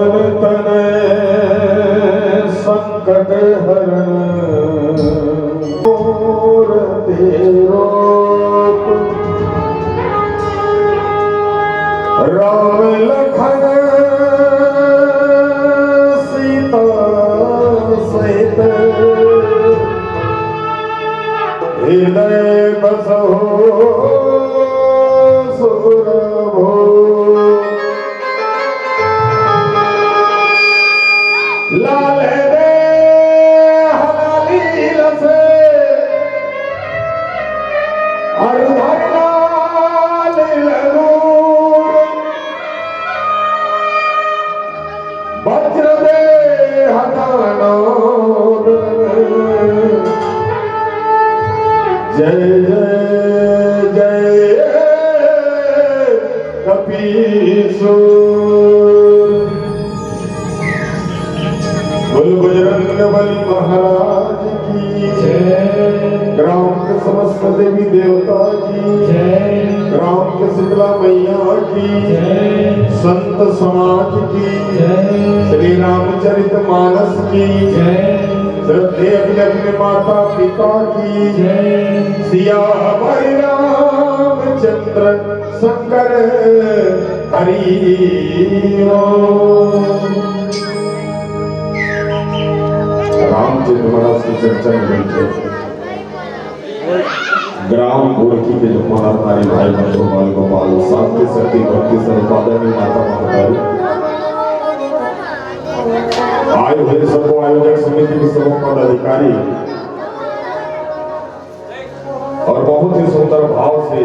पवन तनय संकट हरण तेरो राम लखन सीता सहित हृदय बसो सुरभो लाल दे हलाली लसे अरुधर लाल लगू वज्र दे हटानो जय जय जय कपीसो बोल बजरंग बली महाराज की जय। ग्राम के समस्त देवी देवता की जय। ग्राम के शीतला मैया की जय। संत समाज की जय। श्री रामचरित मानस की जय। श्रद्धे अपने माता पिता की जय। सिया हरि रामचंद्र शंकर हरि रामचंद्र महाराज की चर्चा में बैठे ग्राम गोरखी के जो महाराज भाई बंधु बाल गोपाल शांति शक्ति भक्ति सर्वपादनी माता महतारी आए हुए सबको आयोजक समिति के सब पदाधिकारी और बहुत ही सुंदर भाव से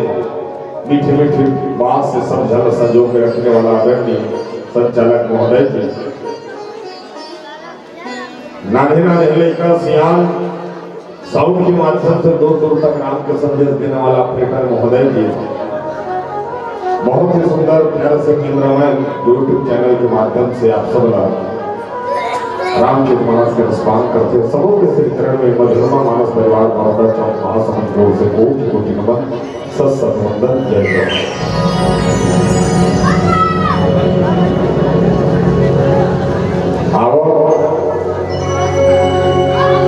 मीठी मीठी बात से सब जन संजो के रखने वाला आदरणीय संचालक महोदय जी, नाने नाने लेकर सियान साउंड के माध्यम से दूर दूर तक नाम के संदेश देने वाला ऑपरेटर महोदय जी, बहुत ही सुंदर प्यार से कैमरामैन यूट्यूब चैनल के माध्यम से आप सब रामचरित मानस के रसपान करते सबों के श्री चरण में मधुरमा मानस परिवार बड़ौदा चौक महासमुंद रोड से कोटि कोटि नमन सत वंदन जय जय। आओ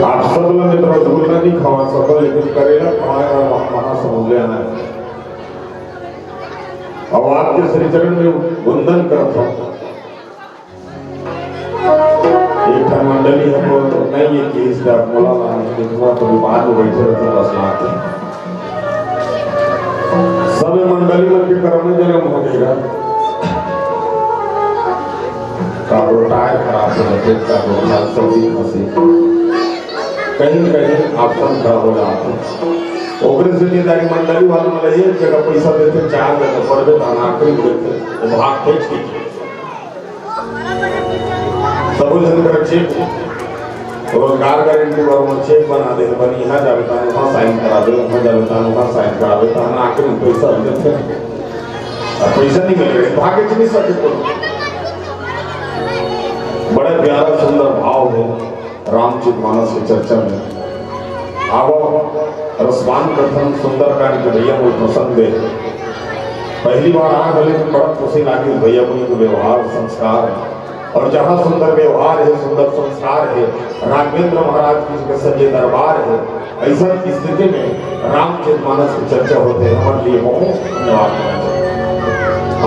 आप सब लोग ने रसगुल्ला नहीं खावा सकते लेकिन करेला खाए और महासमुंद ले आना है। अब आपके श्री चरण में वंदन करता हूँ। एक मंडली हमको नहीं है कि इसका मोला लाने हुआ तो बाद में बैठे रहते हैं बस आते सब मंडली में के कर्म में जन्म हो गया काबू टायर खराब हो जाते का बोला सभी फंसे कहीं कहीं ऑप्शन खराब हो जाते ओकरे से जिम्मेदारी मंडली वाले मतलब एक जगह पैसा देते चार जगह पड़े तो आखिरी देते वो भाग के ठीक सब जन कर चेक रोजगार गारंटी पर चेक बना दे बनी यहाँ जावे ता वहाँ साइन करा दे वहाँ जावे ता वहाँ साइन करा दे ता ना आखिर में पैसा देते और पैसा नहीं मिल रहा भाग्य नहीं सके तो बड़े प्यारा सुंदर भाव है रामचरित मानस की चर्चा में आवो रसवान प्रथम सुंदर कांड के भैया को पसंद है पहली बार आ गए तो बड़ा खुशी लगी भैया को व्यवहार संस्कार है और जहाँ सुंदर व्यवहार है सुंदर संस्कार है राघवेंद्र महाराज जी के सजे दरबार है ऐसा स्थिति में रामचरित मानस की चर्चा होते हैं हमारे लिए बहुत धन्यवाद।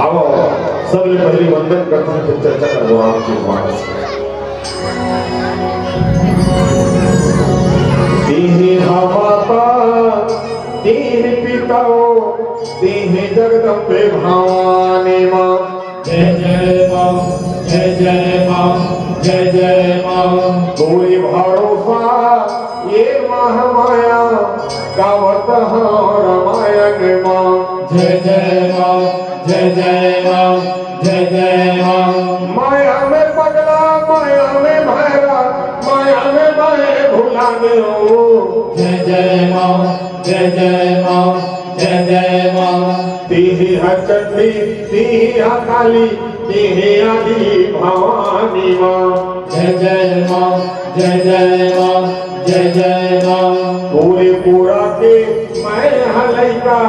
आओ सब पहली वंदन करते हैं फिर चर्चा करो रामचरित मानस। माता दीन पिताओ दीन जगदम्बे भवानी माँ जय जय माँ जय जय माँ जय जय माँ कोई भरोसा ये महामाया गावत रामायण माँ जय जय माँ जय जय माँ जय जय माँ माया में पगला माया में भैरा माया में बाए भुला गयो जय जय माँ जय जय माँ जय जय माँ तीही चंडी तीही काली तीही आदि भवानी माँ जय जय माँ जय जय माँ जय जय माँ पूरे पूरा के मैं हलैका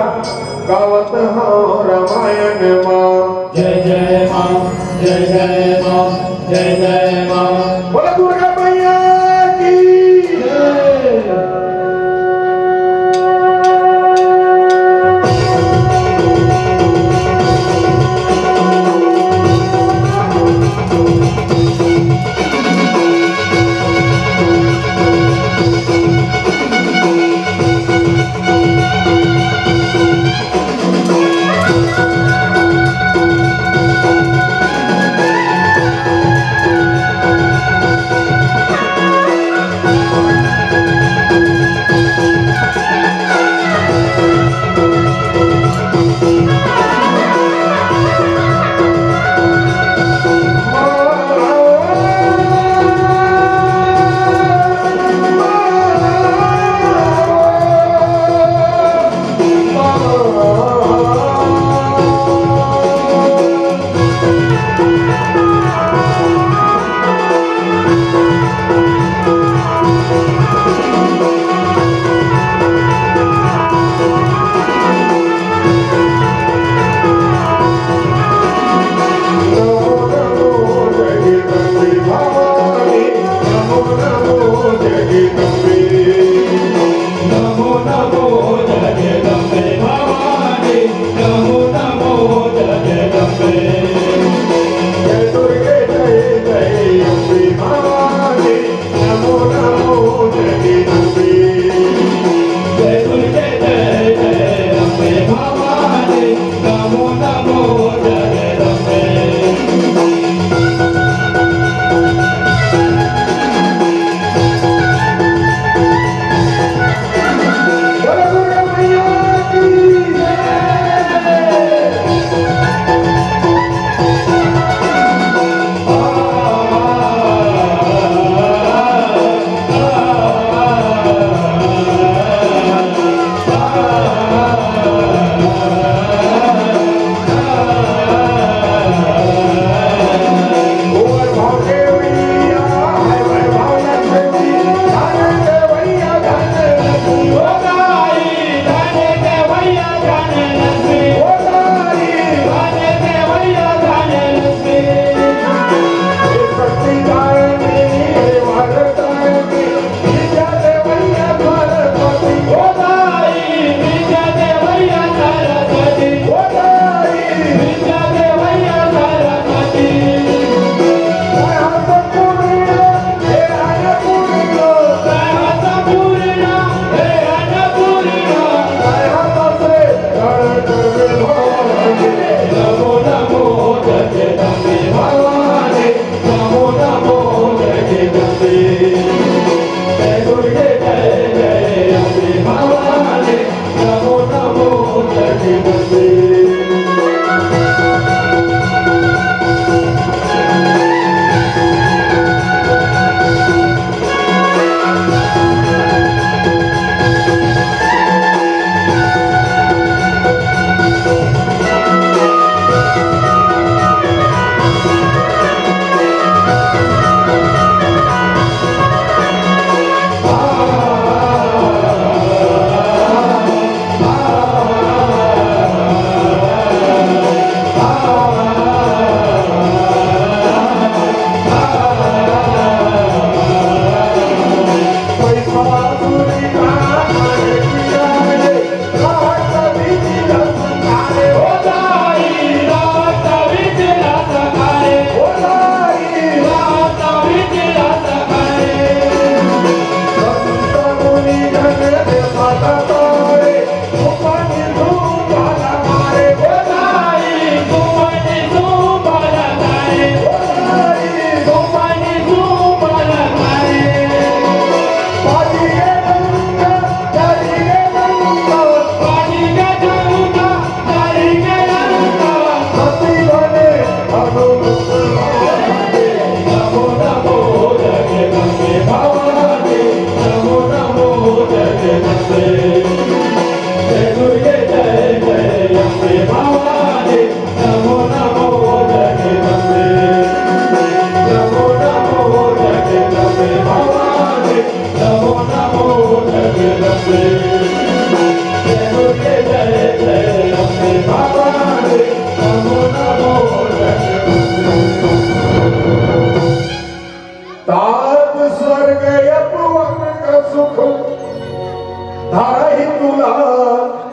गावत हाँ रामायण माँ जय जय माँ जय जय माँ जय जय मां बोला दुर्गा मैया की जय।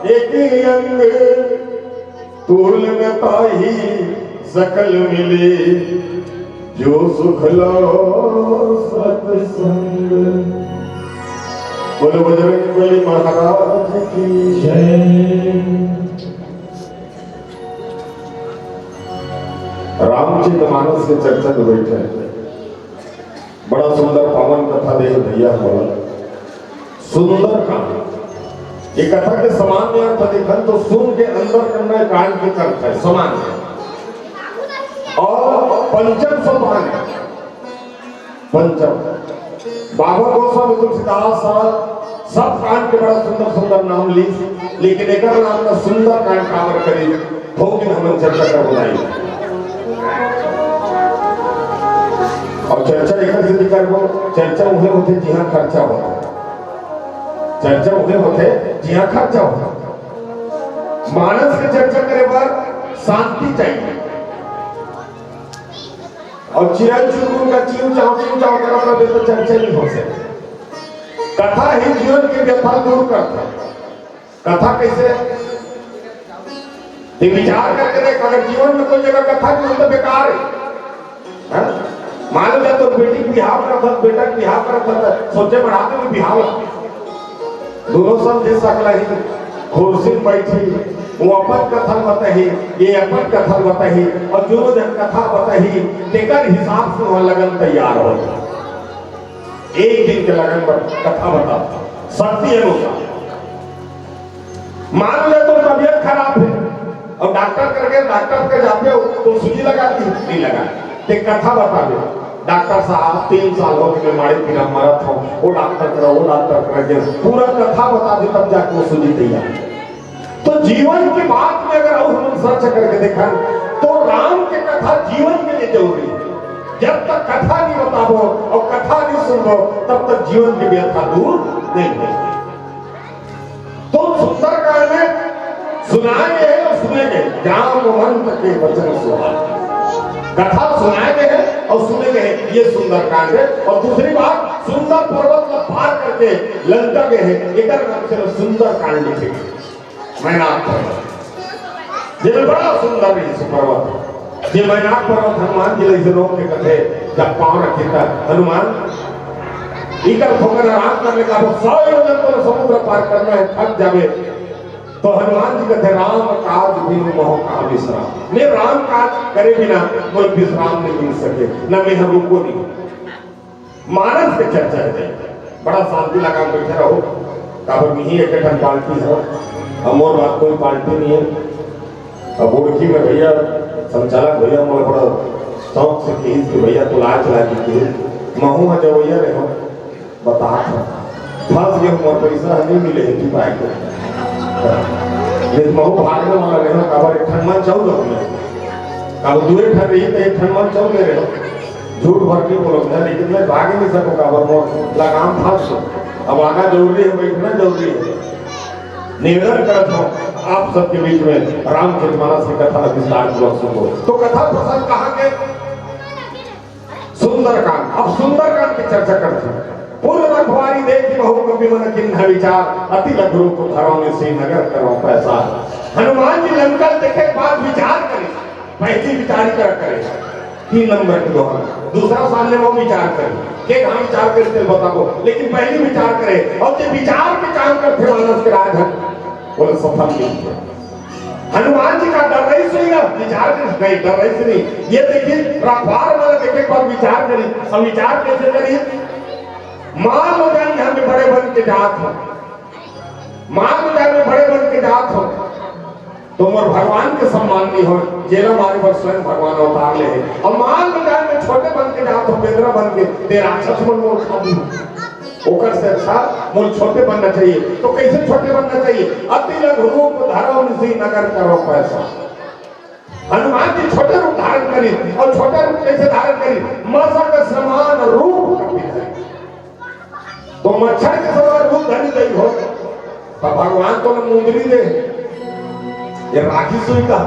एक ही अंग तूल में ताही सकल मिले जो सुख लो सत्संग। बोलो बजरंगबली महाराज की जय। रामचरितमानस के चर्चा में बैठे बड़ा सुंदर पावन कथा देख भैया बोला सुंदर कहानी। ये कथा के सामान्य अर्थ देखन तो सुन के अंदर करना कांड की अर्थ है सामान्य और पंचम सोपान है। पंचम बाबा गोस्वामी तुलसीदास सब कांड के बड़ा सुंदर सुंदर नाम ली, लेकिन एक नाम का सुंदर कांड कावर करी थोक हम चर्चा कर बुलाई और चर्चा एक से करबो। चर्चा उहे होते जहां खर्चा होता, चर्चा उहे होते जहां खर्चा होता। मानस के चर्चा करे पर शांति चाहिए और चिराई चुनमुन का चीव चाव करना तो चर्चा नहीं हो सकती। कथा ही जीवन की व्यथा दूर करता। कथा कैसे विचार करके देख, अगर जीवन में कोई जगह कथा की तो बेकार है। मान लो तो बेटी बिहाव करता बेटा बिहाव करता सोचे बढ़ाते हुए बिहाव दोनों समझे सकला ही कुर्सी बैठी वो अपन कथा बताही ये अपन कथा बताही और जो जन कथा बताही तेकर हिसाब से वहां लगन तैयार हो। एक दिन के लगन पर कथा बता शक्ति अनुसार। मान लो तो तबियत खराब है और डॉक्टर करके डॉक्टर के जाते तो सुई लगाती नहीं लगा ते कथा बता दे डॉक्टर साहब 3 साल हो गए बीमारी फिर मरत हो वो डॉक्टर करे पूरा कथा बता दे तब जाके वो सुनी तैयार। तो जीवन की बात में अगर हम सर्च करके देखा तो राम के कथा जीवन के लिए जरूरी है। जब तक कथा नहीं बताबो और कथा नहीं सुनो तब तक जीवन की व्यथा दूर नहीं होगी। तो सुंदरकांड में सुनाए हैं और सुनेंगे जामवंत के वचन सुना कथा सुनाए गए हैं और सुने गए हैं। ये सुंदरकांड है। और दूसरी बात सुंदर पर्वत को पार करके लंका गए हैं एक नाम से सुंदरकांड लिखे मैनाक पर्वत। ये बड़ा सुंदर है पर्वत। ये मैनाक पर्वत हनुमान जी लगे लोग के कथे जब पांव रखे था हनुमान इकर ठोकर आराम करने का 100 योजन तो समुद्र पार करना है थक जावे तो हनुमान जी कहते राम काज बिनु मोह का विश्राम। मैं राम काज करे बिना कोई विश्राम नहीं मिल सके न मैं रुको नहीं। मानस के चर्चा है बड़ा शांति लगा बैठे रहो काबर नहीं एक पार्टी है अमोर बात कोई पार्टी नहीं है। अब उड़की में भैया संचालक भैया मोर बड़ा शौक से कही कि भैया तो लाज लागी के महू है जब भैया रहो बता फंस गए मोर पैसा नहीं मिले है कि पाए को महू भागने वाला रहे काबर एक ठन मन चाहू में काबर दूर ठन रही तो एक ठन मन चाहू ले रहे झूठ भर के बोलो मैं लेकिन मैं भाग नहीं सकूं काबर मोर लगाम फंस अब आगा जरूरी है बैठना जरूरी है। निवेदन करता हूं आप सबके बीच में रामचरितमानस की कथा विस्तार पूर्वक सुनो। तो कथा प्रसंग कहां के सुंदरकांड। अब सुंदरकांड की चर्चा करते हैं। पूर्व रखवारी देखी बहु कपि मन किन्ह विचार अति लघु को धरो में श्रीनगर करो पैसा। हनुमान जी लंका देखे बाद विचार करे पहली विचार करे 3 नंबर के दोहन दूसरा सामने वो विचार करे के कहां विचार करते बताओ लेकिन पहली विचार करे और जो विचार के काम करते मानस के राज है बोले सफल नहीं। हनुमान जी का डर रही सुनिएगा विचार नहीं डर रही से नहीं। ये देखिए रखवार वाला देखे पर विचार करी हम विचार कैसे करिए मान लो जान यहाँ में बड़े बन के जात हो मान लो जान में बड़े बन के जात हो तो मोर भगवान के सम्मान नहीं हो जेला मारे पर स्वयं भगवान अवतार ले और मान लो जान में छोटे बन के जात हो बेदरा बन के तेरा राक्षस मन मोर खादी ओकर से अच्छा मोर छोटे बनना चाहिए। तो कैसे छोटे बनना चाहिए अति लघु रूप धरो निसी नगर करो पैसा। हनुमान जी छोटे रूप धारण करी और छोटे रूप कैसे धारण करी मसक समान रूप कपि तो मच्छर के समान रूप धरी गई हो तो भगवान को मुंदरी दे ये राखी सुई का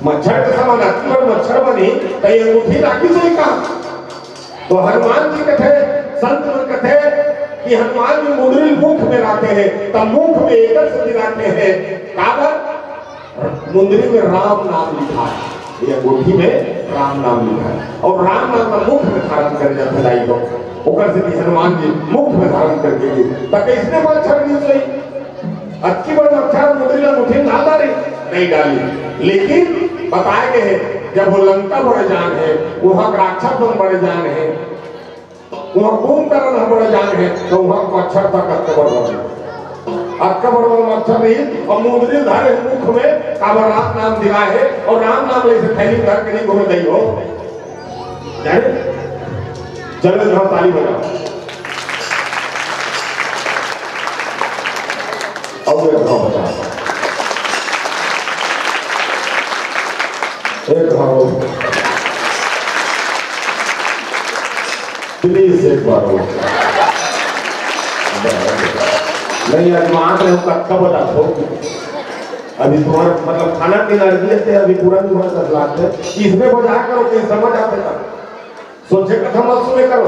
मच्छर के समान अति मच्छर बनी तो ये अंगूठी राखी सुई का। तो हनुमान जी कथे संत मन कथे कि हनुमान जी मुद्रिल मुख में रखते हैं, तब मुख में एक से रखते हैं कागज, मुंदरी में राम नाम लिखा है, ये अंगूठी में राम नाम लिखा है, और राम नाम का मुख में धारण कर जाते लाई लोग ओकर से हनुमान जी मुख में धारण करके गए तक इसने मच्छर नहीं सही अच्छी बड़ मच्छर मुद्री अंगूठी में डाल नहीं डाली, लेकिन बताए गए हैं जब वो लंका बड़े जान है, वहां राक्षस बड़े जान है, वहां कुंभकर्ण बड़े जान है, तो वहां मच्छर तक अक्बर मच्छर नहीं, और मुद्री धारे मुख में काबर राम नाम दिला है, और राम नाम ले से थैली घर के नहीं घूमे गई हो चलो जाओ ताली बजाओ और बचा एक हो प्लीज एक बार हो नहीं आज आंख में कब बता दो अभी तुम्हारे मतलब खाना पीना दिए थे अभी पूरा तुम्हारे 10 लाख थे इसमें बजा करो कि समझ आते तक सोचे कथा मत सुने करो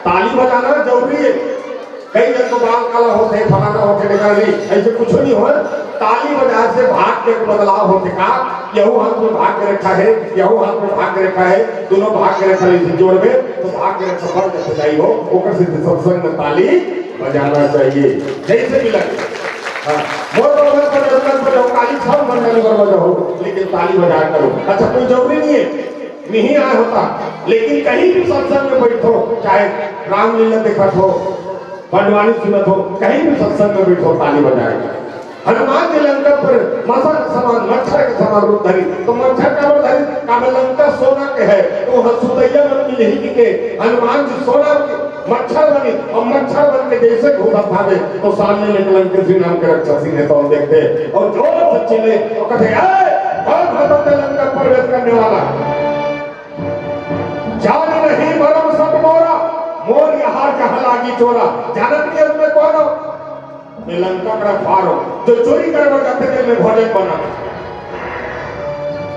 ताली बजाना जरूरी है कई जन तो बाल काला होते हैं फलाना होते निकाल नहीं ऐसे कुछ नहीं हो ताली बजा से भाग के बदलाव होते का यहू हाथ में भाग के रखा है यहू हाथ में भाग के रखा है दोनों भाग के रखा है जोड़ में तो भाग के रखा बढ़ जब बजाई हो ओकर से सत्संग में ताली बजाना चाहिए जैसे भी लगे मोर बजाओ काली सब मंडली पर बजाओ लेकिन ताली बजा करो अच्छा कोई जरूरी नहीं है नहीं आया होता लेकिन कहीं भी सत्संग में बैठो चाहे रामलीला देखत हो बंडवानी सुनत हो कहीं भी सत्संग में बैठो ताली बजाएगा हनुमान जी लंका पर मसा के समान मच्छर के समान रूप धरी तो मच्छर का रूप धरी काबल लंका सोना के है तो हसुदैया बन की नहीं के हनुमान जी सोना मच्छर बनी और मच्छर बन के जैसे घूमत भागे तो सामने निकलन के श्री नाम के रक्षा सिंह तो देखते और जोर से चिल्ले और कहते कौन भगत लंका प्रवेश करने वाला जान नहीं मरम सब मोरा मोर यहाँ जहाँ लागी चोरा जानत नहीं उसमें कौन हो मैं लंका का फारो जो चोरी करवा जाते थे मैं भोजन बना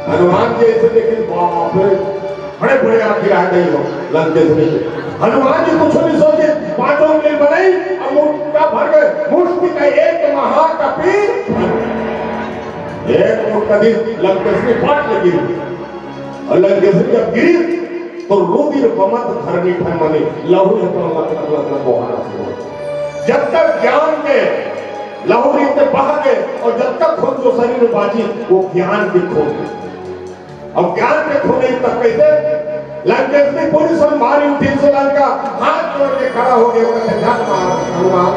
हनुमान जी ऐसे लेकिन बाप रे बड़े बड़े आखिर आ गई हो लंके से हनुमान जी कुछ नहीं सोचे 5 उंगली बनाई और मुट्ठा भर गए मुष्टि का एक महाकपी एक मुट्ठी लंके से फाट लगी और लंके से जब गिरी तो रूबीर बमत धरनी ठमने लहू ने तो मतलब बहाना शुरू जब तक ज्ञान के लहू से बह गए और जब तक खुद जो शरीर में बाजी वो ज्ञान के खो गए और ज्ञान के खोने तक कैसे लंकेश ने पूरी संभारी उठी से लंका हाथ जोड़ के खड़ा हो गया कहते जान हनुमान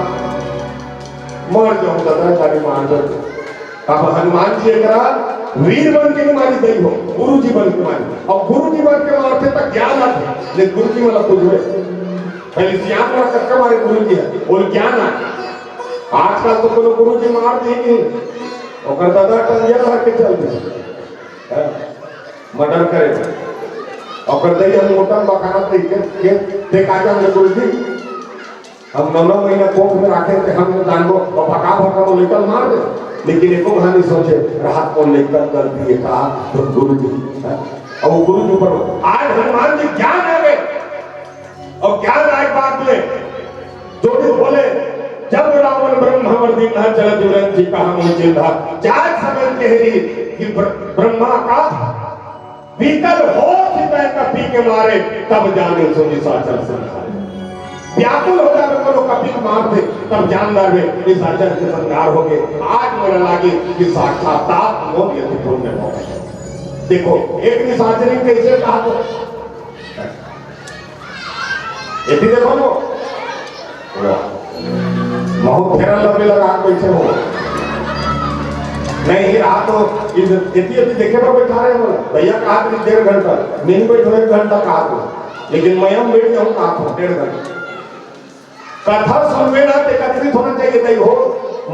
मर जाऊं दादा जानी मान अब हनुमान जी करा वीर बन के मारी गई हो गुरु जी बन के मारी और गुरु जी बन के मारते तक ज्ञान आते लेकिन गुरु जी वाला कुछ हुए पहले ज्ञान वाला कक्का मारे गुरु जी है और ज्ञान आए आजकल तो कोनो गुरु जी मारते ही नहीं और दादा टंगिया मार के चल गए मर्डर करे और दई हम मोटा बखाना के देखा जाए गुरु जी हम 9 महीना कोख में रखे थे हम जानबो और भगा भगा वो लेकर मार दे लेकिन एको कहानी सोचे रात को लेकर कर दिए कहा तो गुरु जी और वो गुरु जी पर आज हनुमान जी ज्ञान आ गए और ज्ञान आए बाद में जो भी बोले जब रावण ब्रह्मावर्ती न चल जुरन जी कहा मुझे चिंता जाग समझ केहरी कि ब्रह्मा का विकल हो सिपाही का पी के मारे तब जाने सुनी साचल संसार व्याकुल हो जाए को कभी मार दे तब जानदार में इस अजर के संगार हो गए आज मेरा लागे कि साक्षात मोह यदि पूर्ण में हो देखो एक निशाचरी कैसे कहा तो ये भी देखो नो बहुत फेरा लंबे लगा कैसे हो नहीं रहा तो इतनी देखे पर बैठा रहे हो भैया कहा 1.5 घंटा नहीं बैठो 1 घंटा कहा तो लेकिन मैं हम बैठ जाऊँ कहा तो 1.5 घंटा कथा सुनने ना एकत्रित होना चाहिए नहीं हो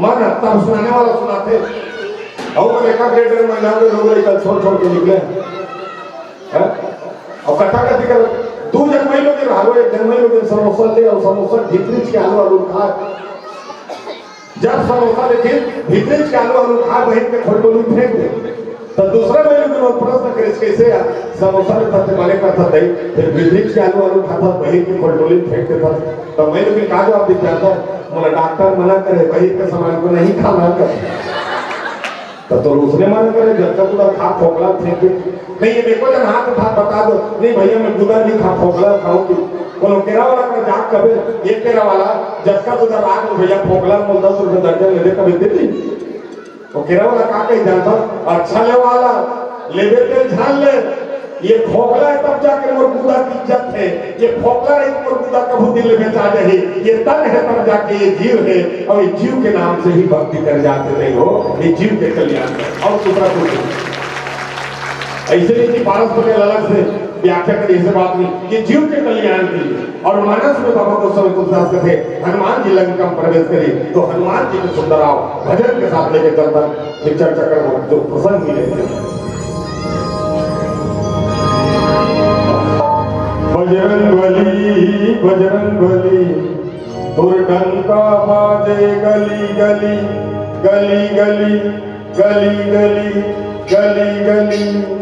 मन तब सुनाने वाला सुनाते और एक 1.5 महीना में लोग लेकर छोड़ के निकले और कथा का जिक्र 2 जनवरी लोग रहा 1 जनवरी लोग समोसा ले और समोसा भीतरी के आलू आलू खा जब समोसा लेके भीतरी के आलू आलू खा बहन के खोल फेंक दे तो दूसरा महीने में लोग प्रश्न करे कैसे समोसा में तब मने करता थे फिर बिजली के आलू आलू खाता वही की फलटोली फेंक देता तो मैं लोग कहा जवाब देता था मोला डॉक्टर मना करे वही के सामान को नहीं खाना कर तो उसने मना करे जब तक उधर खा फोकला फेंक दे नहीं ये देखो जब हाथ उठा बता दो नहीं भैया मैं गुदा नहीं खा फोकला खाऊंगी बोलो केरा वाला का जाग कबे ये केरा वाला जब का उधर रात में भैया फोकला मोल 10 रुपए दर्जन ले दे कभी देती वो केरा वाला का कहीं जानता अच्छा ले वाला लेबे तेल झाल ले ये फोकला है तब जाके मोर गुदा की इज्जत है ये फोकला नहीं मोर गुदा कभी दिल में जा रही ये तन है तब जाके ये जीव है और ये जीव के नाम से ही भक्ति कर जाते नहीं हो ये जीव के कल्याण और दूसरा कुछ ऐसे नहीं कि पारस पटेल अलग से व्याख्या करी ऐसे बात नहीं ये जीव के कल्याण के लिए और मानस में बाबा को समय तुलसीदास के थे हनुमान जी लंका में प्रवेश करी तो हनुमान जी के सुंदर आओ भजन के साथ लेके चलता फिर चर्चा कर जो प्रसंग मिले बजरंग बली दुर्डंका बाजे गली गली गली गली गली गली गली गली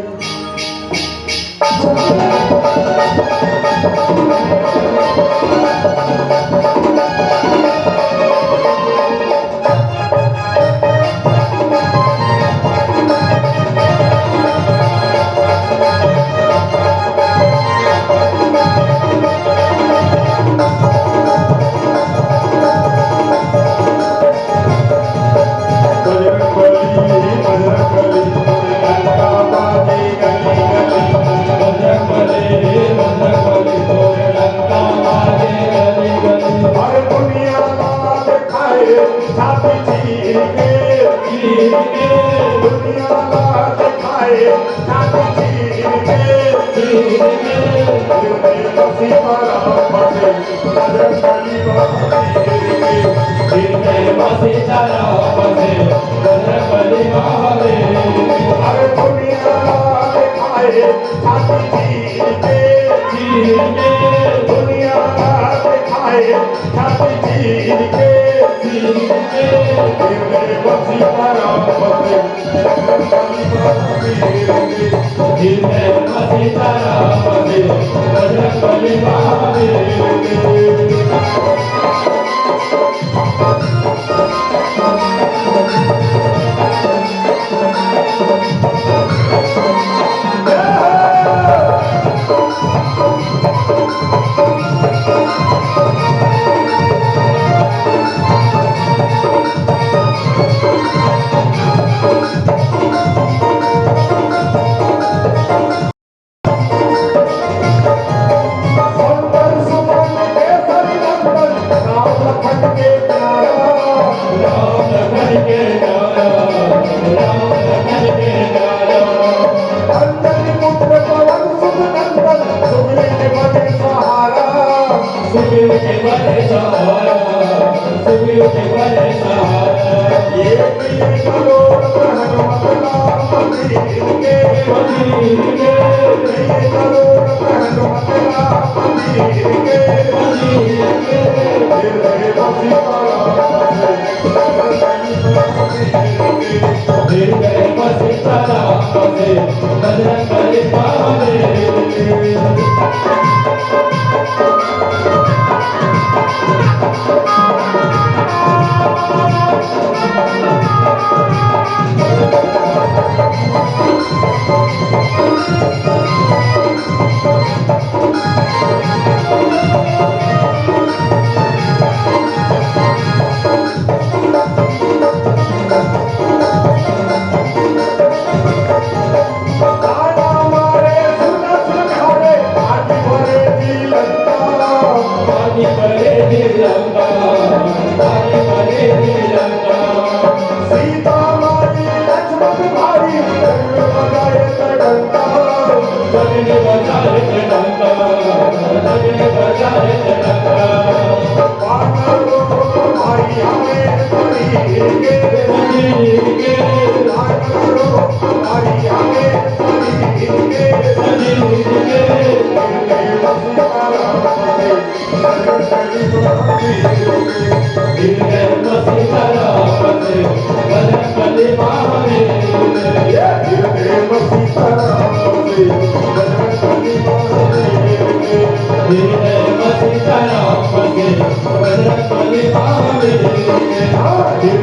सीताराम के बजरंगबली महावीर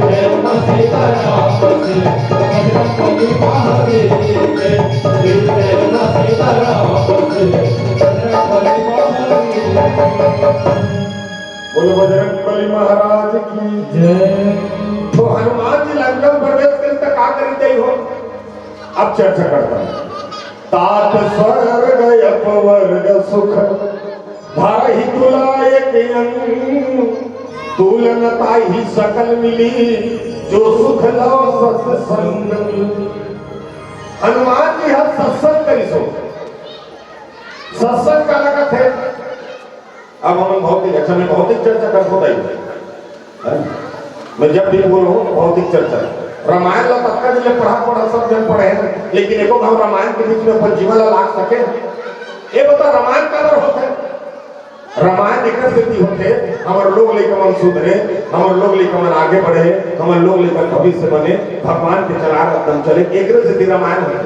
जय मां सीताराम के बजरंगबली महावीर जय मां सीताराम के बजरंगबली महावीर। बोलो बजरंगबली महाराज की जय। तो हनुमान जी लंका प्रवेश करते का करते हो, अब चर्चा करता है। तात स्वर्ग अपवर्ग सुख धाहि तुलायक अंग, तुलन ताहि सकल मिली जो सुख लो सत्संग। हनुमान जी हर सत्संग करी सो, सत्संग का लगत है। अब हम भौतिक, अच्छा मैं भौतिक चर्चा कर होता ही, मैं जब भी बोलूं भौतिक चर्चा। रामायण ला तत्का जिले पढ़ा सब जन पढ़े हैं, लेकिन एको हम रामायण के बीच में अपन जीवन ला लाग सके। ये बता रामायण का दर होते, रामायण एक स्थिति होते हमारे लोग लेकर मन सुधरे, हमारे लोग लेकर मन आगे बढ़े, हमारे लोग लेकर भविष्य बने, भगवान के चला रत्न चले, एक स्थिति रामायण है।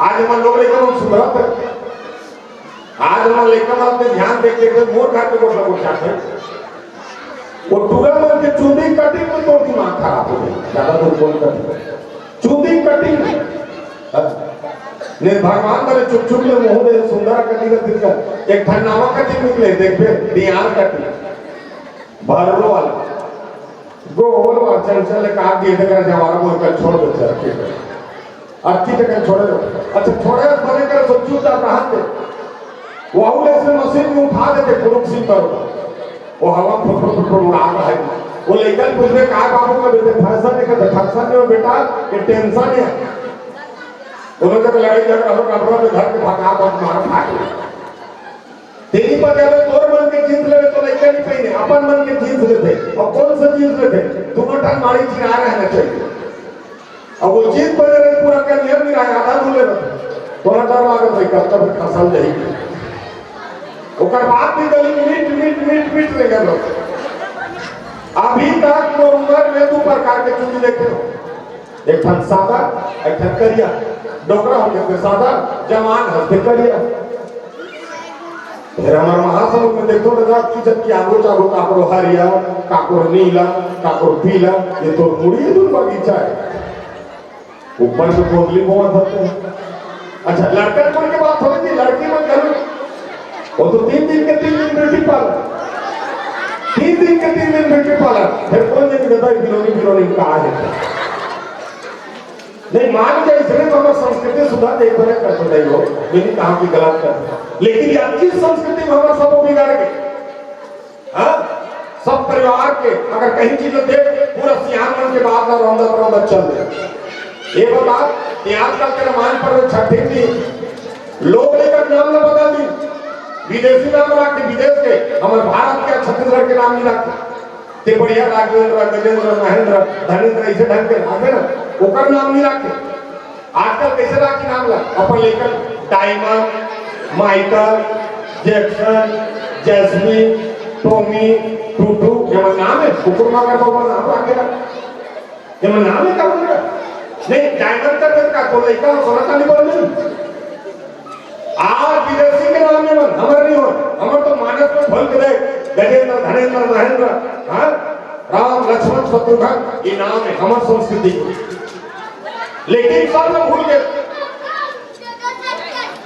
आज हमारे लोग लेकर मन सुधरत, आज हम लेकर अपने ध्यान देखे मोर खाते को सब उठाते, वो टूरा मन के चूंदी कटिंग में तो दिमाग खराब हो गया, ज्यादा कुछ बोल कर चूंदी कटिंग ने भगवान करे चुप चुप ले मुंह दे सुंदर कटिंग का दिखा, एक ठन्नावा कटिंग निकले देख पे दियार कटिंग भरलो वाला गोल वाला चल काट दिए थे कर जवारा बोल कर छोड़ दो चरके अच्छी जगह छोड़ दो। अच्छा थोड़े बने कर सब चुपचाप रहते, वो औले से मशीन में उठा देते कुरुक सिंह करो, वो हवा फुट उड़ा रहा है। वो लेकर पूछ रहे कहा बाबू का बेटे फैशन नहीं करते, फैशन नहीं बेटा ये टेंशन है। उन्होंने जब लड़ाई झगड़ा हो कपड़ों में घर के भगा बहुत मार फाड़ तेरी पर जब तोर मन के जींस ले तो लेकर नहीं पहने, अपन मन के जींस लेते, और कौन सा जींस लेते दोनों टन मारी चिरा रहना चाहिए। अब वो जींस पहने रहे पूरा कर नियम नहीं रहा, आधा धुले रहते थोड़ा डर लागत है कब तक फसल जाएगी, ओकर बात भी गली मीट मीट मीट मीट ले गए लोग। अभी तक वो उम्र में दो प्रकार के चूड़ी देखे हो, एक ठन सादा एक ठन करिया, डोकरा हो गया सादा जवान हंसते करिया। फिर हमारे महासमुद्र में देखो ना की जब की आगो चागो काकरो हरिया काकरो नीला काकरो पीला, ये तो मुड़ी दूर बगीचा है, ऊपर से कोदली बहुत होते हैं। अच्छा लड़कन को के बात हो रही, लड़की मत करो, वो तो 3 दिन के 3 दिन ब्यूटी पार्लर, 3 दिन के 3 दिन ब्यूटी पार्लर, फिर कौन दिन कहता है बिलोनी कहा है नहीं मान के इसने तो हमारी संस्कृति सुधार दे बने कर सकते हो, मैंने कहा कि गलत कर, लेकिन ये अच्छी संस्कृति में हमारा सब बिगाड़ गए। हाँ सब परिवार के अगर कहीं चीज दे पूरा सियान मन के बाद ना रौंदा चल दे। ये बता आजकल के रामायण पर छठे दिन लोग लेकर नाम न बदल दी, विदेशी नाम रखते, विदेश के हमारे भारत के छत्तीसगढ़ के नाम नहीं रखते, ते बढ़िया राघवेंद्र गजेंद्र महेंद्र धनेंद्र ऐसे ढंग के आगे ना ओकर नाम नहीं रखते। आजकल कैसे राखी नाम ला अपन लेकर diamond Michael Jackson Jasmine Tommy Tutu ये नाम है, कुकुर मार का नाम रखेगा ये नाम है, क्या बोलेगा नहीं डायमंड का तो लेकर सोना चांदी बोल नहीं। आज विदेशी के नाम में मन हमारे नहीं हो, हमारे तो मानस में फल के दे गजेंद्र धनेंद्र महेंद्र हाँ राम लक्ष्मण शत्रुघ्न ये नाम है हमारी संस्कृति, लेकिन सब लोग भूल गए।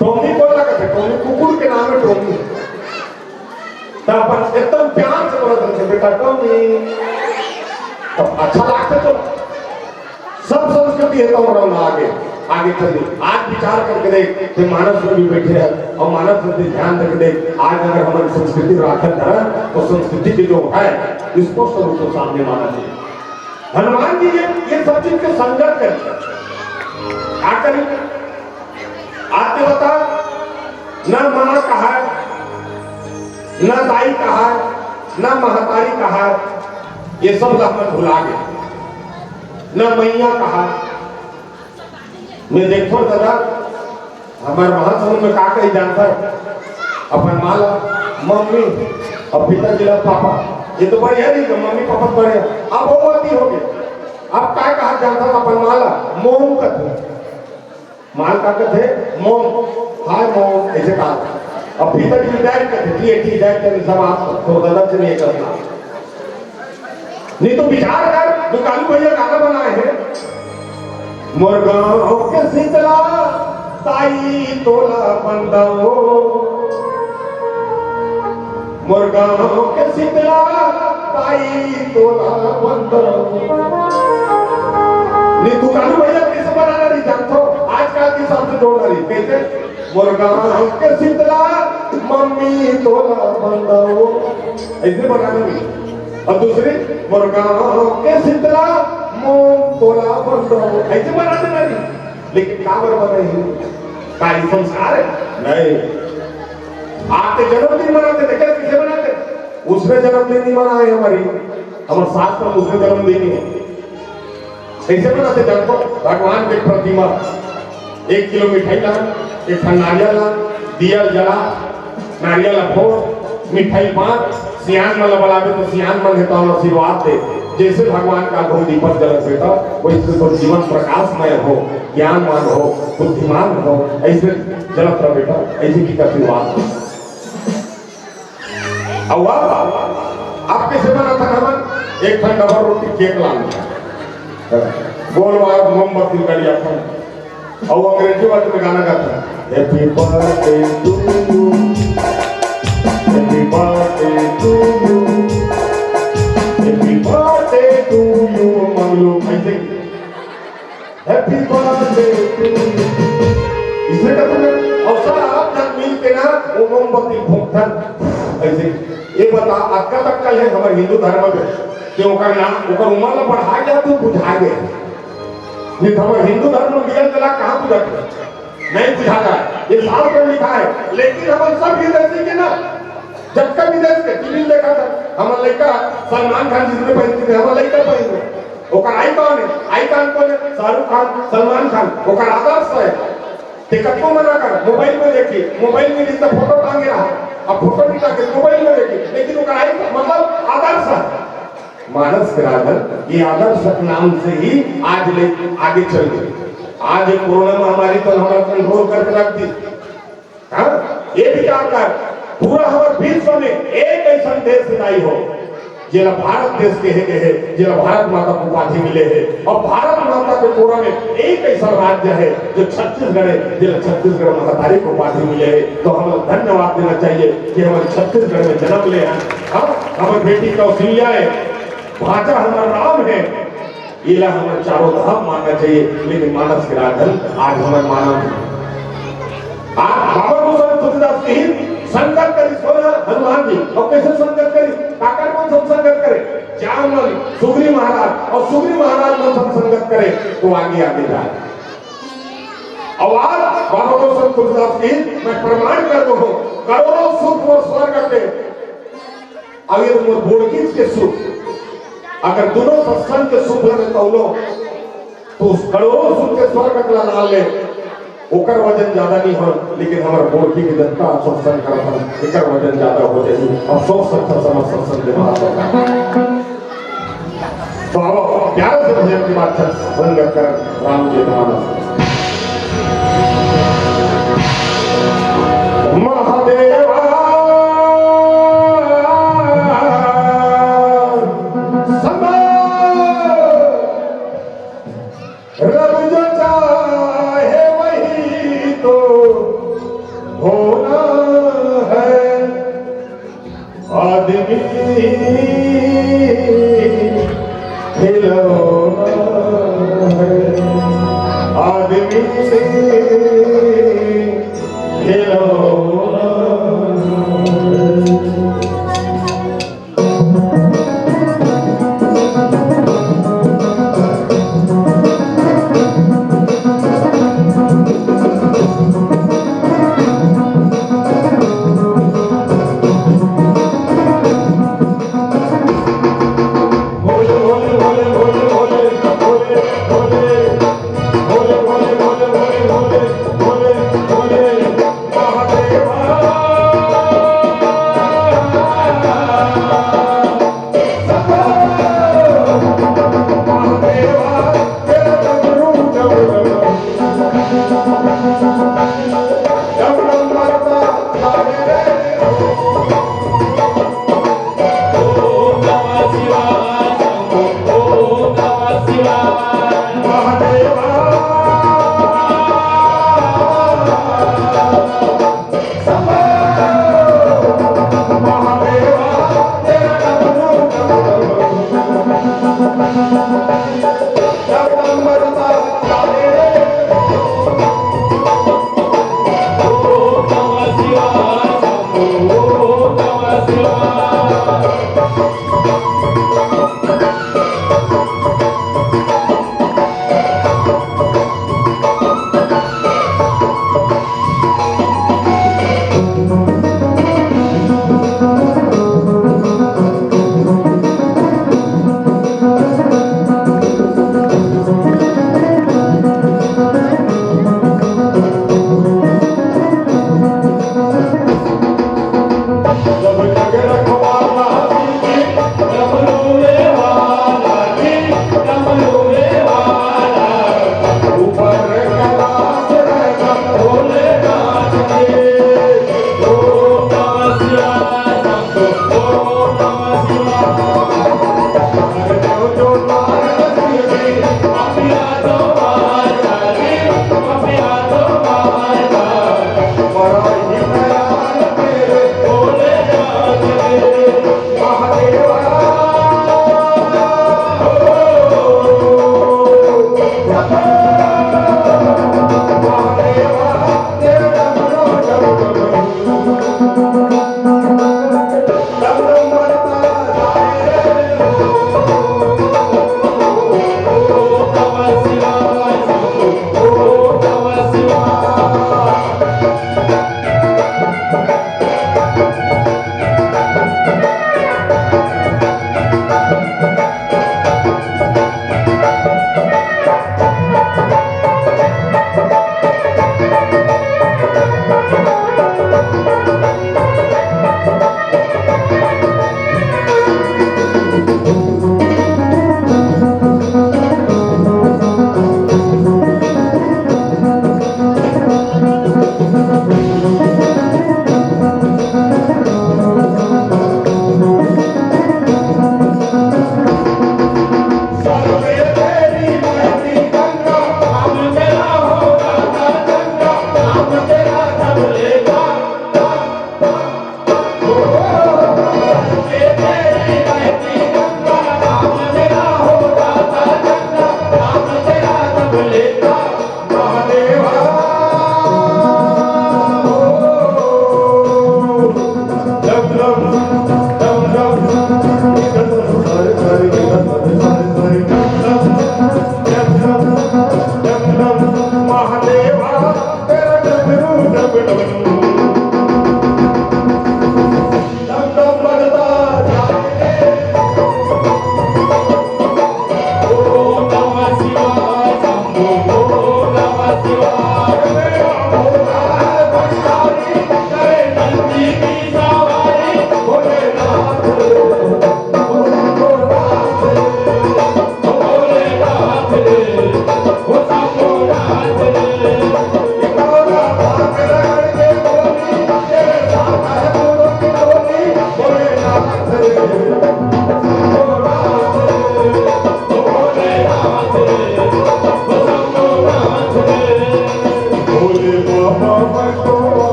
टोमी बोल रहा है, टोमी कुकुर के नाम है टोमी, तो अपन एकदम प्यार से बोला था बेटा टोमी, तो अच्छा लगता तो सब संस्कृति है तो रहा आगे आगे चलिए। आज विचार करके देख कि मानव में भी बैठे हैं और मानव में ध्यान रख दे, आज अगर हमारी संस्कृति राखत है तो संस्कृति की जो है स्पष्ट रूप से सामने माना चाहिए। हनुमान जी ये सब चीज के संगत करते आकर आते बता न माँ कहा न दाई कहा न महतारी कहा, ये सब लहमत भुला गए, न मैया कहा। मैं देखो दादा हमारे महासमुद्र में का कही जानता है अपन माला मम्मी और पिताजी ला पापा, ये तो बढ़िया नहीं, मम्मी पापा बढ़िया, अब वो बात हो गई। अब क्या कहा जानता है अपन माला मोम कथे, माल का कथे मोम हाय मोम ऐसे कहा, अभी तक विधायक करते ठीक है समाप्त तो गलत नहीं करना नहीं तो विचार कर जो कालू भैया गाना बनाए हैं मुर्गाओं के शीतला ताई तोला बंदो मुर्गाओं के शीतला ताई तोला बंदो नहीं तू कालू भैया कैसे बनाना नहीं जानते आजकल के शब्द जोड़ रही कैसे मुर्गाओं के शीतला मम्मी तोला बंदो ऐसे बनाना नहीं और दूसरी मुर्गाओं के शीतला मोम तोला बंदो ऐसे बनाते नहीं लेकिन काबर बनाई काली संस्कार है नहीं आपके जन्मदिन मनाते थे कैसे मनाते उसने जन्मदिन नहीं मनाए हमारी हमारे शास्त्र में उसने जन्मदिन ही है कैसे मनाते जानते भगवान की प्रतिमा 1 किलो मिठाई ला एक नारियल ला दिया जला नारियल फोड़ मिठाई बांट सियान मन बुलावे तो सियान मन हेता आशीर्वाद दे जैसे भगवान का गुण दीपक जल बेटा वैसे तो जीवन प्रकाशमय हो ज्ञानवान हो बुद्धिमान हो ऐसे जलत रह बेटा ऐसे की आशीर्वाद आप कैसे बना था हमन एक ठंड डबल रोटी केक लाना गोल वाला मोमबत्ती करिया था और अंग्रेजी वाले में गाना गाता happy birthday to you happy birthday to you happy birthday to you Manglu ऐसे हैप्पी बर्थडे टू यू इसे कहते हैं और सर आप जब मिल के ना वो मोमबत्ती फूंकता ऐसे ये बता अक्का तक कल है हमारे हिंदू धर्म में क्यों करना ऊपर उम्र में बढ़ा गया तो बुझा गया नहीं तो हमारे हिंदू धर्म में दिया जला कहाँ बुझा नहीं बुझाता ये साल पर लिखा है लेकिन हम सब विदेशी के ना जब का विदेश के टीवी देखा था हमारा लड़का सलमान खान जिसने पहनते थे हमारा लड़का पहनते ओकर आइकॉन है आइकॉन कौन है शाहरुख खान सलमान खान ओकर आदर्श है टिकट को मना कर मोबाइल में देखिए मोबाइल में जिसका फोटो टांगे रहा अब फोटो निकाल के मोबाइल में देखिए लेकिन ओकर आइकॉन मतलब आदर्श है मानस कराकर ये आदर्श नाम से ही आज ले आगे चल गए आज कोरोना महामारी तो हमारा कंट्रोल करके रख दी हाँ ये विचार कर पूरा हमारे विश्व में एक ऐसा देश नहीं हो जिला भारत देश के है जिला भारत माता को उपाधि मिले है और भारत माता के कोरा में एक ऐसा राज्य है जो छत्तीसगढ़ है जिला छत्तीसगढ़ महातारी को उपाधि मिले है तो हमें धन्यवाद देना चाहिए कि हमारे छत्तीसगढ़ में जन्म ले हैं हमारी बेटी कौशल्या है भाषा हमारा राम है ये हमें चारों धाम मानना चाहिए लेकिन मानस के राधन आज हमें मानव आज बाबा गोसाई तुलसीदास की संगत करी सोना हनुमान जी और कैसे संगत करी काकर कौन सब संगत करे जामन सुग्री महाराज और सुग्री महाराज में सब संगत करे तो आगे आगे जाए और आज बाबा गोसाई तुलसीदास की मैं प्रमाण कर दूं करोड़ों सुख और स्वर्ग के अगर वो बोड़कीज के सुख अगर दोनों सत्संग के सुख लगे तो उस करोड़ों सुख के स्वर्ग का डाल ले ओकर वजन ज्यादा नहीं हो लेकिन हमारे बोर्डी की जनता सत्संग करत एकर वजन ज्यादा हो जाई और सौ सत्तर समझ सत्संग के बात तो अब प्यार से भजन की बात संग कर राम जी मानस महादेवा रब जो चाहे वही तो होना है आदमी खिलौना है आदमी खिलौना भोले भोले भोले भोले भोले भोले भोले भोले भोले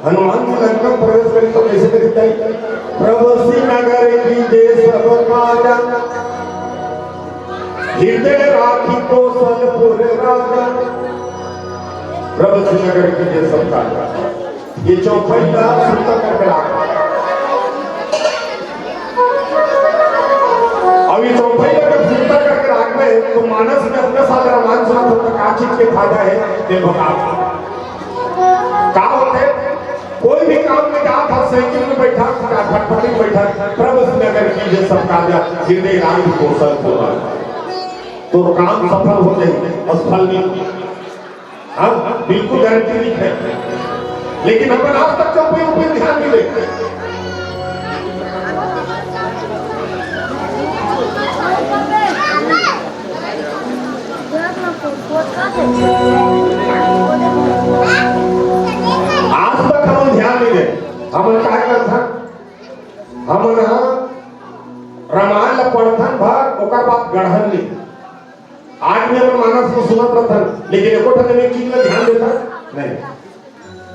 हनुमान जी लंका में प्रवेश करें तो कैसे करीता है प्रभु नगर की जय सब काजा हृदय राखी कौशलपुर राजा प्रभु श्रीनगर की जय सबका ये चौपाइया सुनता करके रखा अब ये चौपाइया का सुनता करके रख में तो मानस में अपने साथ रामायण सुना तो क्या चीज के फायदा है देखो क्या होते कोई भी काम में कहा था साइकिल में बैठा फटफटी में बैठा प्रभु श्रीनगर की जय सबका हृदय राम कौशल हो तो काम सफल हो जाए असफल नहीं हाँ बिल्कुल गारंटी नहीं है लेकिन अपन आज तक चौपाई ऊपर ध्यान नहीं देते आज तक हम ध्यान नहीं दे हम क्या करता हम रामायण पढ़थन भाग ओकर बाद गढ़न नहीं आज में अपन मानस को सुनत रहथन लेकिन एको ठन एक चीज में ध्यान देता नहीं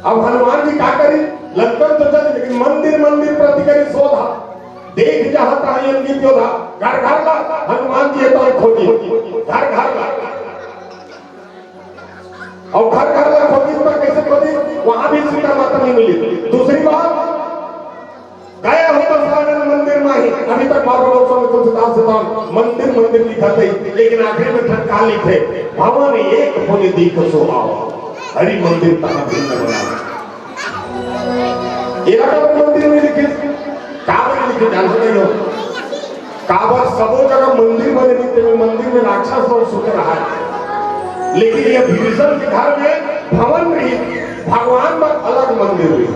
अब हनुमान जी क्या करी लंकन तो चल लेकिन मंदिर मंदिर प्रति करी शोधा देख चाहता है ये योद्धा घर घर ला हनुमान जी तो खोजी घर घर ला और घर घर ला खोजी तो कैसे खोजी वहां भी सीता माता नहीं मिली दूसरी बात गया हो तो सागर मंदिर में ही अभी तक बाबा लोग में तुलसीदास से मंदिर मंदिर लिखा थे लेकिन आखिर में ठनका लिखे भवन एक होने दीख सोहाव हरि मंदिर तहां भिन्न बना एकावर मंदिर में लिखे काबर लिखे जानते नहीं हो काबर सबो जगह मंदिर बने रीते में मंदिर में राक्षस और सुख रहा है लेकिन ये भीषण के घर में भवन नहीं भगवान में अलग मंदिर हुई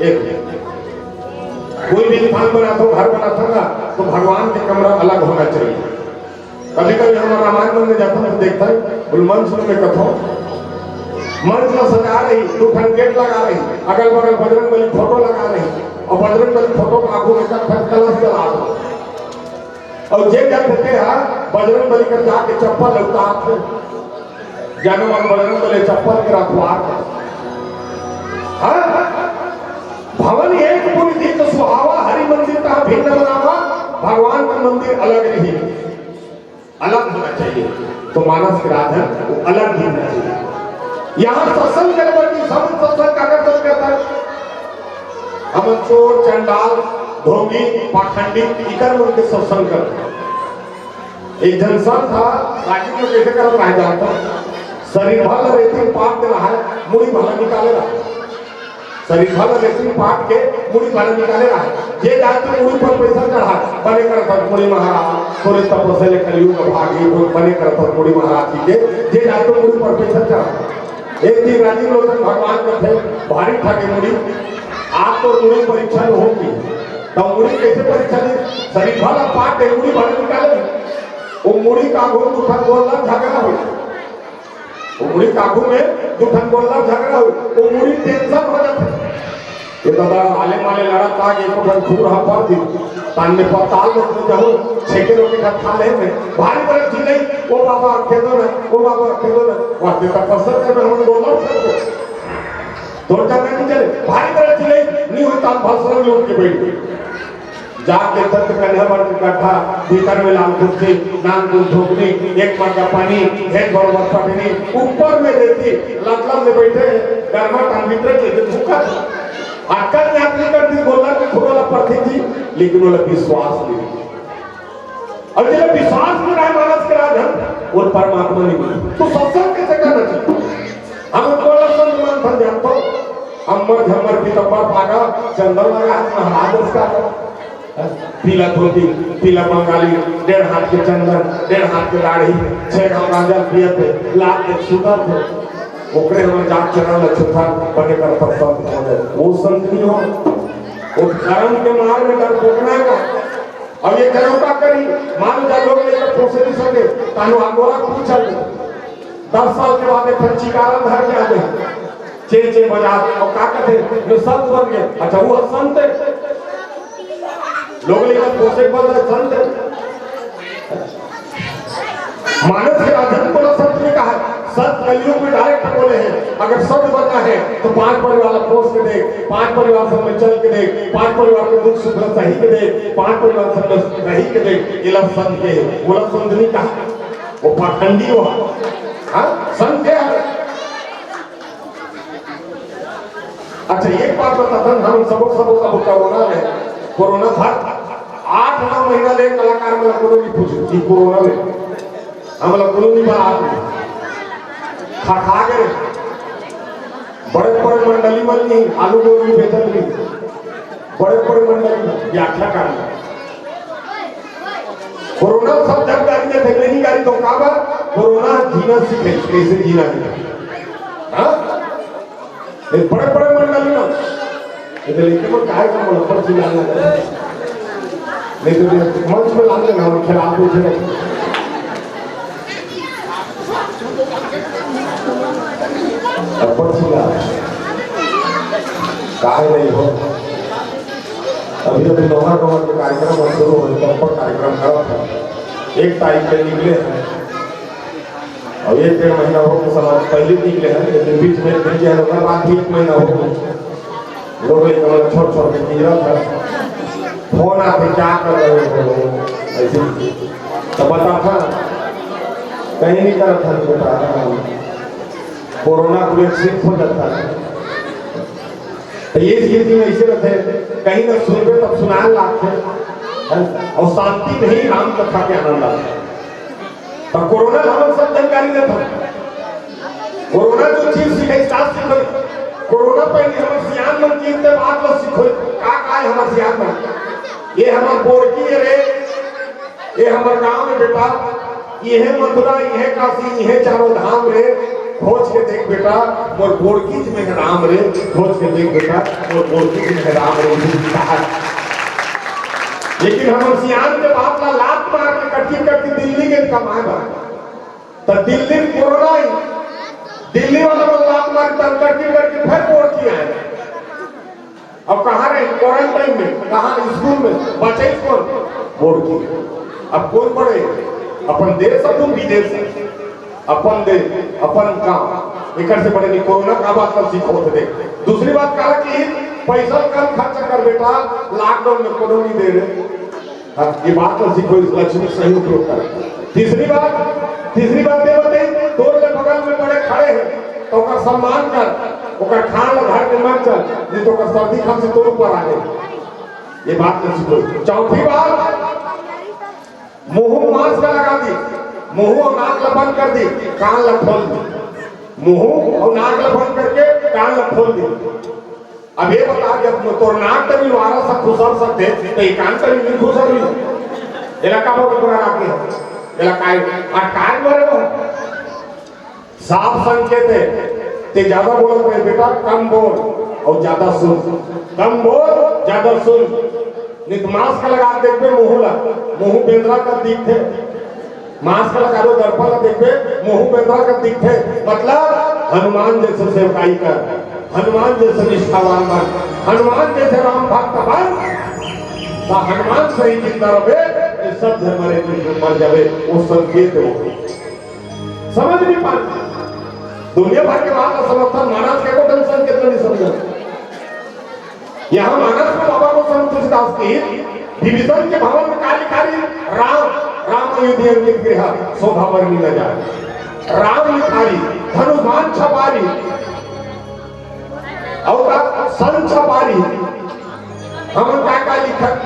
एक कोई भी स्थान बना तो घर बना था तो भगवान के कमरा अलग होना चाहिए कभी कभी हम रामायण में जाता है देखता है मंच में कथो मंच में सजा रही दो ठन गेट लगा रही अगल बगल बजरंग बली फोटो लगा रही और बजरंग बली फोटो के आगू में कलश जला दो और जे जाते थे बजरंग बली कर जाके चप्पल उतार जाने वाले बजरंग बली चप्पल के रखवार भवन एक पूरी थी तो सुहावा हरि मंदिर का भिन्न बनावा भगवान का मंदिर अलग नहीं अलग होना चाहिए तो मानस के राधन वो अलग ही होना चाहिए यहाँ सत्संग करने की सब सत्संग का कर करता है हम चोर चंडाल ढोंगी पाखंडी इकर मन के सत्संग करते एक जनसन था राजीव में कैसे कर रहा जाता शरीर भला रेती पाप दे रहा है मुड़ी भला निकाले रहा शरीर भला रेती पाप के मुड़ी भला निकाले रहा है ये जाते मुड़ी पर पैसा चढ़ा बने करता मुड़ी महाराज थोड़े तपस्या ले कलयुग भागी बने करता मुड़ी महाराज जी के ये जाते मुड़ी पर पैसा चढ़ा एक दिन राजीव लोचन भगवान का थे भारी ठाके मुड़ी आप तो मुड़ी परीक्षा में होगी तो मुड़ी कैसे परीक्षा दी शरीर भला पाप के मुड़ी भला निकाले वो मुड़ी का घूम उठा बोलना झगड़ा हो मुड़ी काबू में दुखन बोलना झगड़ा हो वो मुड़ी टेंशन हो जाता ये दादा आले माले लड़ा था कि को बन खूब रहा पर थी तान में पताल लोग में जाओ छेके लोग के खा ले में भारी बरस थी नहीं वो बाबा खेदो ना वास्ते का पसंद है हम बोलना सबको तोड़ता नहीं चले भारी बरस थी नहीं हुई तान भाषण लोग के बैठ जाके तक कन्या पर इकट्ठा भीतर में लाल कुर्सी नाम दूध धोकनी एक मग का पानी एक बरोबर पटनी ऊपर में देती लटलम में बैठे गर्मा टांगित्र के भूखा अक्कल ने अपनी करती बोलना कि थोड़ा पड़ती थी लेकिन वो विश्वास नहीं और जब विश्वास में रहा मानस के राज वो परमात्मा नहीं मिली तो सत्संग कैसे करना चाहिए हम बोला संत मान जानते अमर झमर की तब्बर पागा चंदन लगा महाराज उसका पीला धोती पीला बंगाली 1.5 हाथ के चंदन 1.5 हाथ के दाढ़ी 6 गांजा पियते लाल के सुगंध ओकरे हम जाप चरण लछुथा बने कर पसंद हो वो संत नहीं हो वो धर्म के मार में डर पोकना का अब ये कर्म का करी मान जा लोग लेकर पोसे नहीं सके तानो आगोरा पूछल 10 साल के बाद फिर चिकारा धर के आ गए चे बजा और का कहते जो संत बन गए अच्छा वो संत लोग लेकर पोसे बोल रहे संत मानस के राजन को संत ने कहा संत कलयुग में डायरेक्ट बोले हैं अगर संत बनना है तो 5 परिवार पोस के देख 5 परिवार सब में चल के देख 5 परिवार के दुख सुख सही के देख 5 परिवार सब सही के देख ये लोग संत के बोला संत नहीं कहा वो पाखंडी हो हाँ संत है अच्छा एक बात बताता हूँ, हम सब कोरोना में कोरोना था 8-9 महीना ले कलाकार में कोनो नहीं पूछे कि कोरोना में हम लोग कोनो नहीं बना खा गए बड़े बड़े मंडली में नहीं आलू गोभी बेचल नहीं बड़े बड़े मंडली में व्याख्या कर कोरोना सब जब गाड़ी में थे नहीं गाड़ी तो काबा कोरोना जीना सीखे कैसे जीना है हाँ बड़े बड़े मंडली में इधर लेके वो काय का मतलब से लाना नहीं तो मंच में लाने ना हम खिलाफ पूछे अपन सिला काय नहीं हो अभी अभी लोहा के कार्यक्रम शुरू हो पर कार्यक्रम खड़ा था 1 तारीख पे निकले हैं और 1-1.5 महीना हो गया समाज पहले निकले हैं लेकिन बीच में दिन के होगा बाद भी 1 महीना हो गया लोग एक छोड़ के गिरा था फोन आते क्या कर रहे हो ऐसे तो बता था कहीं नहीं कर था बेटा कोरोना को वैक्सीन हो जाता है तो ये स्थिति में ऐसे रहते कहीं ना सुनबे तब सुनाने लगते और शांति नहीं राम कथा के आनंद आता तो कोरोना हम सब जानकारी देता कोरोना जो चीज सीखे साथ सीखे कोरोना पहले हम सियान मन चीज के बाद लो सीखो का है हमार सियान मन ये हमार बोरकी रे ये हमार गांव में बेटा ये है मथुरा ये है काशी ये है चारों धाम रे खोज के देख बेटा मोर बोरकीज में है राम रे खोज के देख बेटा मोर बोरकीज में है राम रे लेकिन हम सियान के बात ला लात मार के कटकी करके दिल्ली के कमाए बा तो दिल्ली कोरोना ही दिल्ली वाला को लात मार कर कटकी करके फिर बोरकी आए अब कहां रहे क्वारंटाइन में कहां स्कूल में बचे कौन बोरकी अब कौन पढ़े अपन देश और विदेश अपन दे अपन काम एक से बड़े नहीं कोरोना का बात कर सीखो थे दूसरी बात कहा कि पैसा कम खर्च कर बेटा लॉकडाउन में कोनो नहीं दे रहे ये बात तो सीखो इस लक्ष्मी सही उपयोग कर तीसरी बात ये बताइए तोर के बगल में बड़े खड़े हैं तो का सम्मान कर ओकर खान घर के मत चल नहीं तो कर सर्दी खांसी तोर ऊपर आ गए ये बात तो सीखो चौथी बात मुंह मास्क लगा दी मुंह और नाक बंद कर दी कान खोल दी मुंह और नाक बंद करके कान खोल दी अब ये बता जब तो नाक तक वारा सब खुसर सकते तो ये कान तक नहीं खुसर नहीं इलाका बहुत बड़ा राखी है इलाका आ कान मरे हो साफ संकेत है ते ज्यादा बोल रहे बेटा कम बोल और ज्यादा सुन कम बोल ज्यादा सुन नहीं तो मास्क लगा देखते मुंह बेंद्रा कर दिखते मास्क लगा दो दर्पण देखते मुंह बेंद्रा कर दिखते मतलब हनुमान जैसे सेवकाई कर हनुमान जैसे निष्ठावान बन हनुमान जैसे राम भक्त बन तो हनुमान से ही जिंदा रहे सब मरे मर जावे वो संकेत हो समझ नहीं पाते दुनिया भर के बात का समर्थन मानस के को टेंशन कितना नहीं समझा यहाँ मानस में बाबा को संतोष दास की डिवीजन के भवन में काली राम युद्ध अंकित गृह शोभा वर्णी न जाए राम लिखारी धनुमान छपारी और सन छपारी हम का लिखत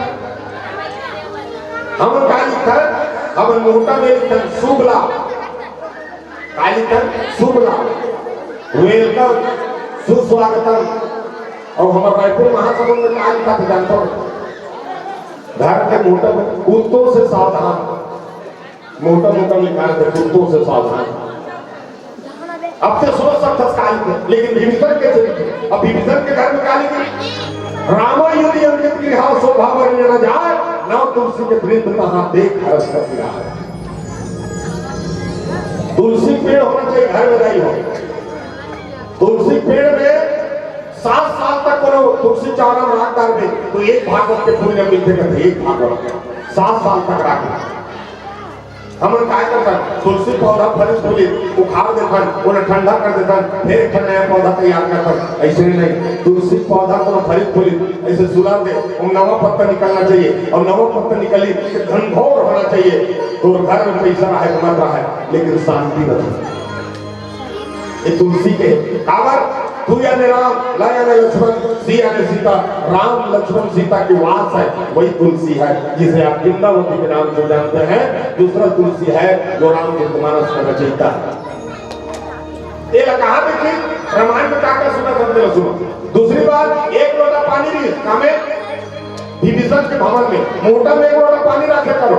हम मोटा में लिखत शुभला का लिखत शुभला वेलकम सुस्वागतम और हमारे रायपुर महासभा में क्या लिखा था जानते हो घर के मोटा कुत्तों से सावधान मोटा लिखा है कुत्तों से सावधान अब तो सोच सकता काल के लेकिन विभीषण कैसे लिखे अब विभीषण के घर में क्या लिखे रामा युद्धि अंकित गृह शोभा वर्ण्य न जाए नव तुलसी के वृंद कहां देख हर्ष कर रहा है तुलसी पेड़ होना चाहिए घर में नहीं हो तुलसी पेड़ में 7 साल तक करो तुलसी चारा राख डाल दे तो एक भागवत के पुण्य मिलते कहते एक भागवत 7 साल तक राख हम काय करता तुलसी पौधा फल फूली उखाड़ देता उन्हें ठंडा कर देता फिर एक नया पौधा तैयार करता ऐसे नहीं तुलसी पौधा को फल फूली ऐसे सुला दे और नवा पत्ता निकलना चाहिए और नवा पत्ता निकली घनघोर होना चाहिए तो घर में पैसा है मर रहा है लेकिन शांति नहीं ये तुलसी के कावर तू यानी राम, ला यानी लक्ष्मण, सी यानी सीता। राम लक्ष्मण सीता की वास है, वही तुलसी है जिसे आप वृंदावती के नाम से जानते हैं। दूसरा तुलसी है जो रामचरितमानस का रचयिता है। ये कहा देखिए रामायण में क्या सुना करते सुनो। दूसरी बात, एक लोटा पानी भी हमें विभीषण के भवन में मोटा में एक लोटा पानी रखे करो,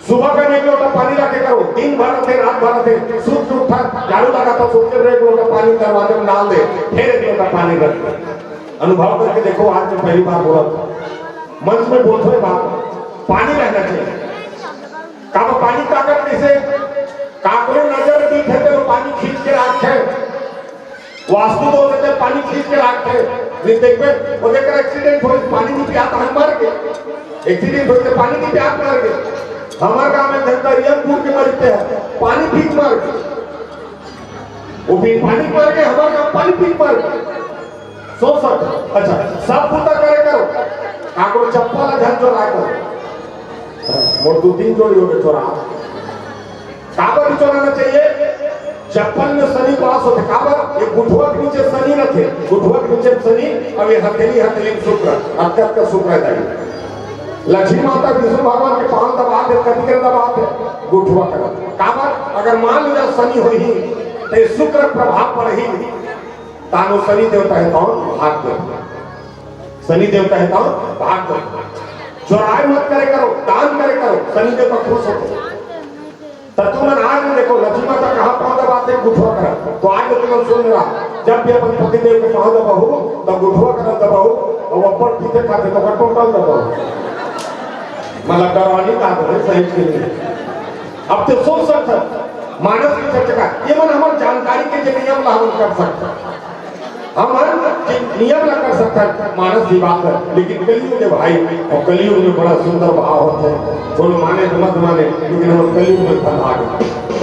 सुबह का एक लोटा पानी रखे करो। दिन भर थे, रात भर थे, सूर्य उठा झाड़ू लगाता, सोचते रहे एक लोटा पानी दरवाजे में डाल दे, फिर एक लोटा पानी रख दे। अनुभव करके देखो, आज जो पहली बार बोला मंच में बोलते बात, पानी रहना चाहिए। कब पानी ताकत कैसे काकरो नजर दी थे तो पानी खींच के रखे, वास्तु तो होते थे पानी खींच के रखे। नहीं देखते वो देखकर एक्सीडेंट हो, पानी नहीं पिया हम मर गए। एक्सीडेंट होते पानी नहीं पिया मर गए। हमारे गांव में धनतरियमपुर के मरते हैं, पानी पी मर गए। वो भी पानी मर गए, हमारे गांव पानी पी मर गए। सो सक अच्छा सब पूता करे करो, काकरो चप्पल धन चोरा करो। वो 2-3 जोड़ी हो गए चोरा। काबर भी चोराना चाहिए। चप्पल में शनि वास होते, काबर ये गुठुआ के नीचे शनि न थे, गुठुआ के नीचे शनि, अब ये हथेली शुक्र, अत्यंत का शुक्र है। लक्ष्मी माता विष्णु भगवान के पांव दबाते, कभी कर दबाते, गुठुआ कर। काबर अगर मान लो शनि हो ही तो शुक्र प्रभाव पड़ ही, तानो शनि देवता है कौन? भाग दो। शनि देवता है कौन? भाग दो। चोराई मत करे करो, दान करे करो, शनि देवता खुश होते। तुमन आज देखो लक्ष्मी माता कहाँ पांव दबाते, गुठुआ कर। तो आज तुम सुन रहा, जब भी अपन पति देव के पांव दबाओ तो गुठुआ कर दबाओ, और ऊपर पीछे खाते तो टोटल दबाओ, मतलब डरवानी का सही के लिए। अब तो सोच सकता मानस की चर्चा ये मन हमारे जानकारी के जो नियम ला हम कर सकते, हम नियम ला कर सकता है, मानस की बात है। लेकिन कलयुग के भाई, और कलयुग में बड़ा सुंदर भाव होते हैं, थोड़ा माने तो मत माने, लेकिन हम कलयुग में फंसा गए।